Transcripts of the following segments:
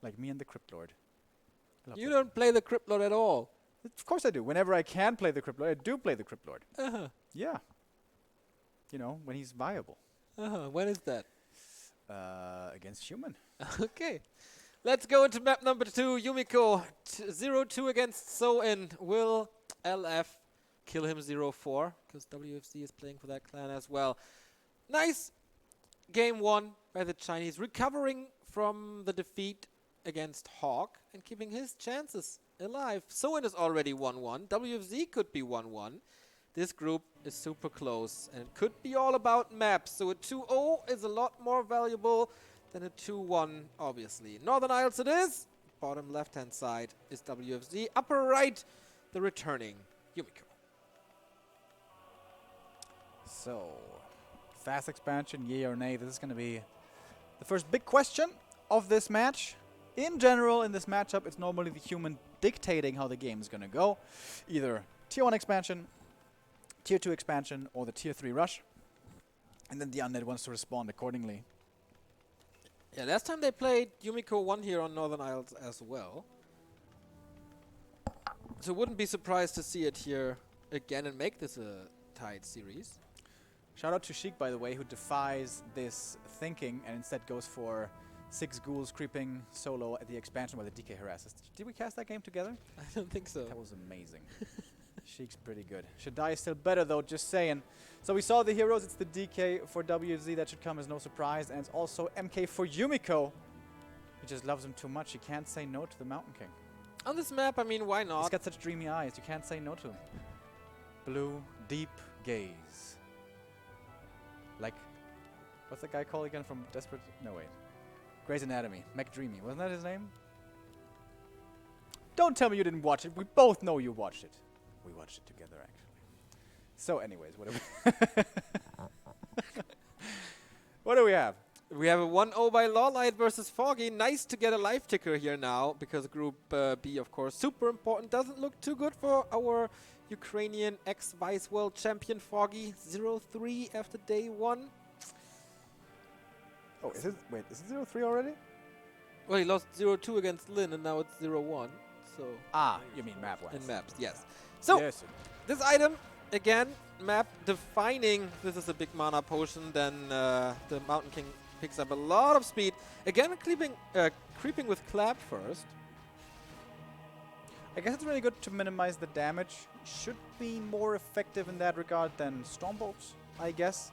Like me and the Crypt Lord. You don't play the Crypt Lord at all. Of course I do. Whenever I can play the Crypt Lord, I do play the Crypt Lord. Uh-huh. Yeah. You know, when he's viable. Uh-huh. When is that? Against human. Okay. Let's go into map number 2. Yumiko 0-2 against So-In. Will LF kill him 0-4? Because WFZ is playing for that clan as well. Nice game 1 by the Chinese, recovering from the defeat against Hawk and keeping his chances alive. So-In is already 1-1. WFZ could be 1-1. This group is super close and it could be all about maps. So a 2-0 is a lot more valuable than a 2-1, obviously. Northern Isles it is. Bottom left-hand side is WFZ. Upper right, the returning Yumiko. So, fast expansion, yay or nay? This is going to be the first big question of this match. In general, in this matchup, it's normally the human dictating how the game is going to go. Either Tier 1 expansion, Tier 2 expansion, or the Tier 3 rush. And then the undead wants to respond accordingly. Yeah, last time they played Yumiko 1 here on Northern Isles as well. So wouldn't be surprised to see it here again and make this a tied series. Shout out to Sheik, by the way, who defies this thinking and instead goes for 6 ghouls creeping solo at the expansion while the DK harasses. Did we cast that game together? I don't think so. That was amazing. Sheik's pretty good. Shadai is still better though, just saying. So we saw the heroes, it's the DK for WFZ, that should come as no surprise, and it's also MK for Yumiko. He just loves him too much, he can't say no to the Mountain King. On this map, I mean, why He's not? got such dreamy eyes, you can't say no to him. Blue, deep gaze. Like, what's that guy called again from Desperate? No, wait. Grey's Anatomy. McDreamy. Wasn't that his name? Don't tell me you didn't watch it. We both know you watched it. We watched it together, actually. So, anyways, what do we... what do we have? We have a 1-0 by Lawlight versus Foggy. Nice to get a life ticker here now, because Group B, of course, super important. Doesn't look too good for our Ukrainian ex-Vice World Champion Foggy. 0-3 after day 1. Oh, is it... Wait, is it 0-3 already? Well, he lost 0-2 against Lin, and now it's 0-1. So Ah, you mean map-wise. in maps, yes. So, yes. this item, again, map defining. This is a big mana potion. Then the Mountain King picks up a lot of speed. Again, creeping with Clap first. I guess it's really good to minimize the damage. Should be more effective in that regard than Stormbolts, I guess.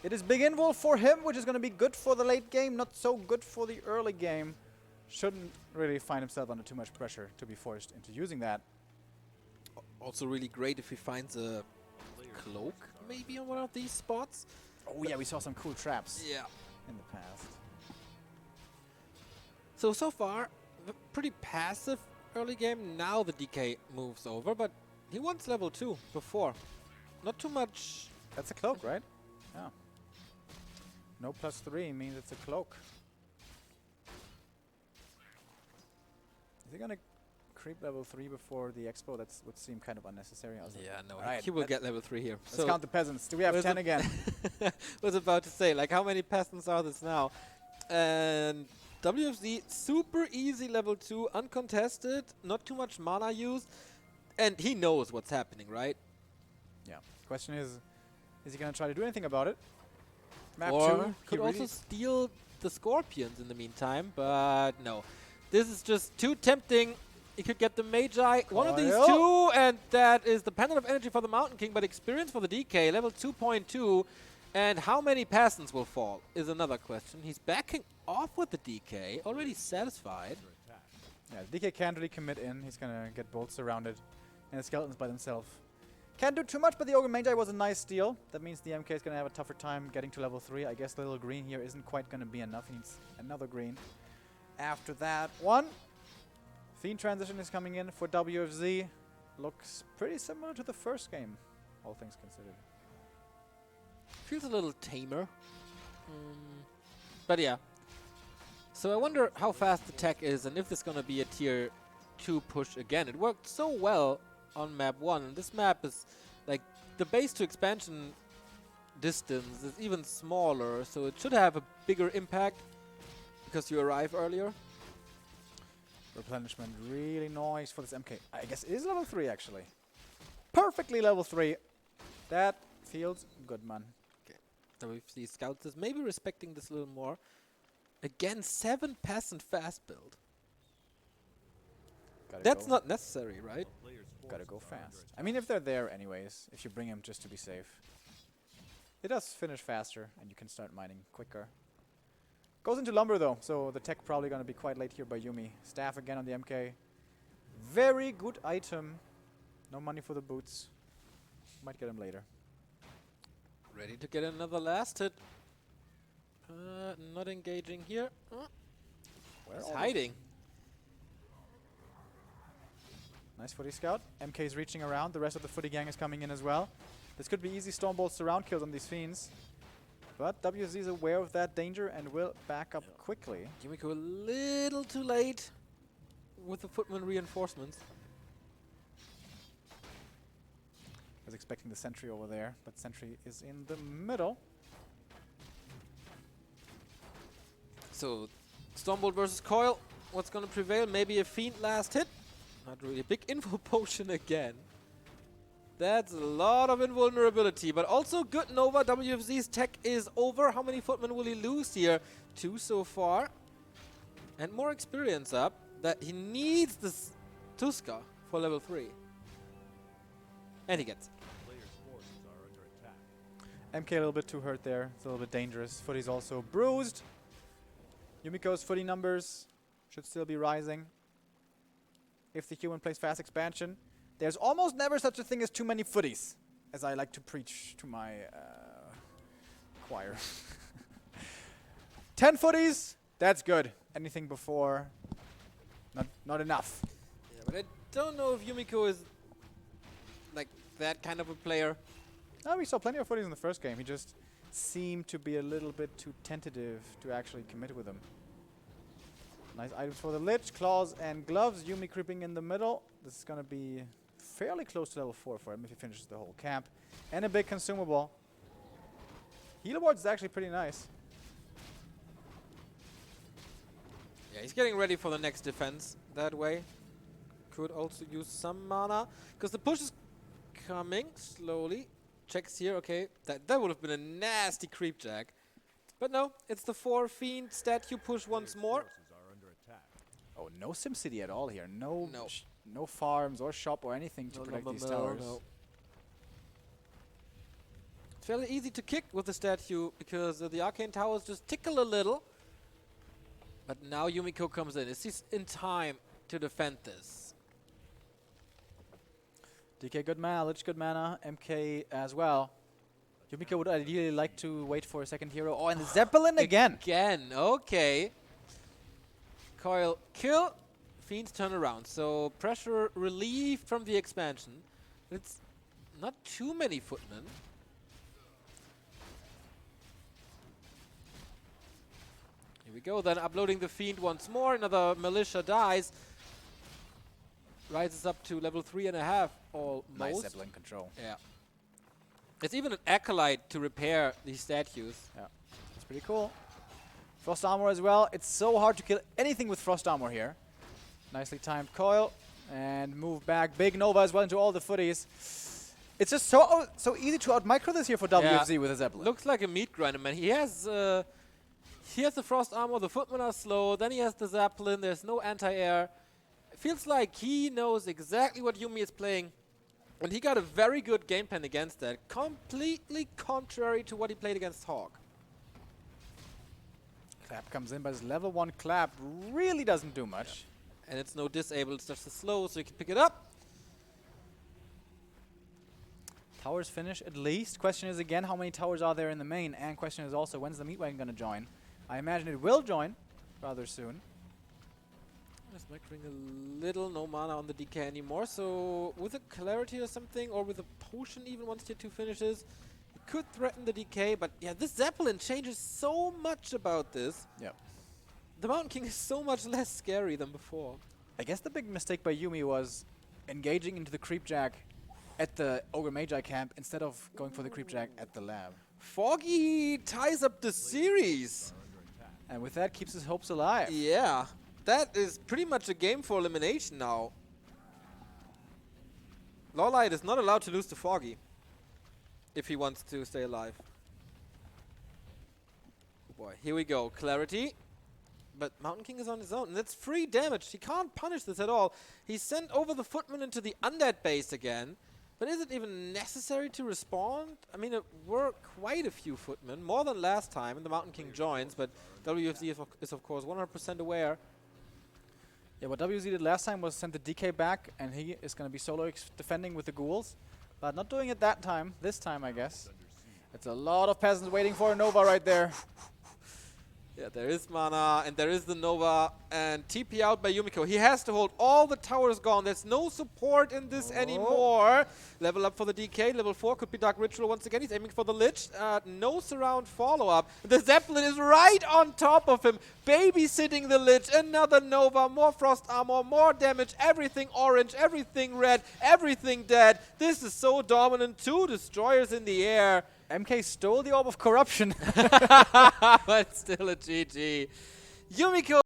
It is big invul for him, which is going to be good for the late game, not so good for the early game. Shouldn't really find himself under too much pressure to be forced into using that. Also really great if he finds a cloak, maybe on one of these spots. Oh yeah, we saw some cool traps Yeah. in the past. So far, pretty passive early game. Now the DK moves over, but he wants level 2 before. Not too much. That's a cloak, right? Yeah. No +3 means it's a cloak. Is he gonna creep level 3 before the expo? That would seem kind of unnecessary. Yeah, no, Alright, he will get level 3 here. Let's count the peasants. Do we have was 10 it- again? Was about to say, like, how many peasants are this now? And WFZ, super easy level 2, uncontested, not too much mana used, and he knows what's happening, right? Yeah. Question is he gonna try to do anything about it? Map Or 2 could also steal the Scorpions in the meantime, but no. This is just too tempting. He could get the Magi, one of these two, and that is the Pendant of Energy for the Mountain King, but experience for the DK, level 2.2. And how many peasants will fall is another question. He's backing off with the DK, already satisfied. Yeah, DK can't really commit in. He's gonna get bolt surrounded, and the skeletons by themselves. Can't do too much, but the Ogre Magi was a nice steal. That means the MK is gonna have a tougher time getting to level 3. I guess the little green here isn't quite gonna be enough. He needs another green. After that one, Fiend transition is coming in for WFZ. Looks pretty similar to the first game, all things considered. Feels a little tamer. But yeah. So I wonder how fast the tech is and if there's going to be a tier 2 push again. It worked so well on map 1. And this map is like the base to expansion distance is even smaller. So it should have a bigger impact because you arrive earlier. Replenishment, really nice for this MK. I guess it is level 3 actually. Perfectly level 3. That feels good, man. WFZ Scouts is maybe respecting this a little more. Again, 7 peasant fast build. That's not necessary, right? Gotta go fast. I mean, if they're there anyways, if you bring them just to be safe. It does finish faster, and you can start mining quicker. Goes into lumber though, so the tech probably gonna be quite late here by Yumi. Staff again on the MK. Very good item. No money for the boots. Might get him later. Ready to get another last hit. Not engaging here. He's hiding. Nice footy scout. MK is reaching around. The rest of the footy gang is coming in as well. This could be easy Stormbolt surround kills on these fiends. But WFZ is aware of that danger and will back up quickly. Yumiko a little too late with the footman reinforcements. I was expecting the sentry over there, but sentry is in the middle. So, Stormbolt versus Coil. What's going to prevail? Maybe a Fiend last hit. Not really. A big info potion again. That's a lot of invulnerability, but also good Nova. WFZ's tech is over. How many footmen will he lose here? 2 so far. And more experience up. That he needs this Tuska for level 3. And he gets it. MK a little bit too hurt there. It's a little bit dangerous. Footy's also bruised. Yumiko's footy numbers should still be rising. If the human plays fast expansion, there's almost never such a thing as too many footies, as I like to preach to my choir. 10 footies, that's good. Anything before, not enough. Yeah, but I don't know if Yumiko is like that kind of a player. We saw plenty of footies in the first game. He just seemed to be a little bit too tentative to actually commit with them. Nice items for the Lich, claws and gloves. Yumi creeping in the middle. This is going to be fairly close to level 4 for him if he finishes the whole camp. And a big consumable. Healer ward is actually pretty nice. Yeah, he's getting ready for the next defense that way. Could also use some mana, because the push is coming slowly. Checks here, okay. That would have been a nasty creep jack. But no, it's the 4 Fiend statue push once more. Oh, no SimCity at all here. No farms or shop or anything to protect these towers. No. It's fairly easy to kick with the statue because the arcane towers just tickle a little. But now Yumiko comes in. Is he in time to defend this? DK good mana, Lich good mana, MK as well. Yumiko would ideally like to wait for a second hero. Oh, and the Zeppelin again! Again, okay. Coil kill, Fiends turn around. So pressure relieved from the expansion. It's not too many footmen. Here we go, then uploading the Fiend once more. Another Militia dies. Rises up to level 3.5 almost. Nice Zeppelin control. Yeah. It's even an Acolyte to repair these statues. Yeah, it's pretty cool. Frost armor as well. It's so hard to kill anything with frost armor here. Nicely timed coil and move back. Big Nova as well into all the footies. It's just so easy to out-micro this here for WFZ with a Zeppelin. Looks like a meat grinder, man. He has the frost armor, the footmen are slow, then he has the Zeppelin, there's no anti-air. It feels like he knows exactly what Yumi is playing. And he got a very good game plan against that. Completely contrary to what he played against Hawk. Clap comes in, but his level 1 clap really doesn't do much. Yeah. And it's no disable, it's just a slow, so you can pick it up. Towers finish at least. Question is again, how many towers are there in the main? And question is also, when's the meat wagon going to join? I imagine it will join rather soon. Just microing a little, no mana on the DK anymore, so with a clarity or something, or with a potion even once tier 2 finishes, it could threaten the DK, but yeah, this Zeppelin changes so much about this. Yep. The Mountain King is so much less scary than before. I guess the big mistake by Yumi was engaging into the Creepjack at the Ogre Magi camp instead of going for the Creepjack at the lab. Foggy ties up the series. And with that, keeps his hopes alive. Yeah. that is pretty much a game for elimination now. Lawlight is not allowed to lose to Foggy if he wants to stay alive. Oh boy, here we go. Clarity. But Mountain King is on his own, and that's free damage. He can't punish this at all. He sent over the Footman into the undead base again. But is it even necessary to respond? I mean, it were quite a few Footmen, more than last time, and the Mountain King joins, but WFZ is of course 100% aware. Yeah, what WZ did last time was send the DK back, and he is going to be solo defending with the ghouls. But not doing it that time. This time, I guess. It's a lot of peasants waiting for a Nova right there. Yeah, there is mana, and there is the Nova, and TP out by Yumiko. He has to hold all the towers gone. There's no support in this anymore. Level up for the DK. Level 4 could be Dark Ritual once again. He's aiming for the Lich. No surround follow-up. The Zeppelin is right on top of him, babysitting the Lich. Another Nova, more Frost Armor, more damage. Everything orange, everything red, everything dead. This is so dominant. 2 Destroyers in the air. MK stole the Orb of Corruption. But still a GG. Yumiko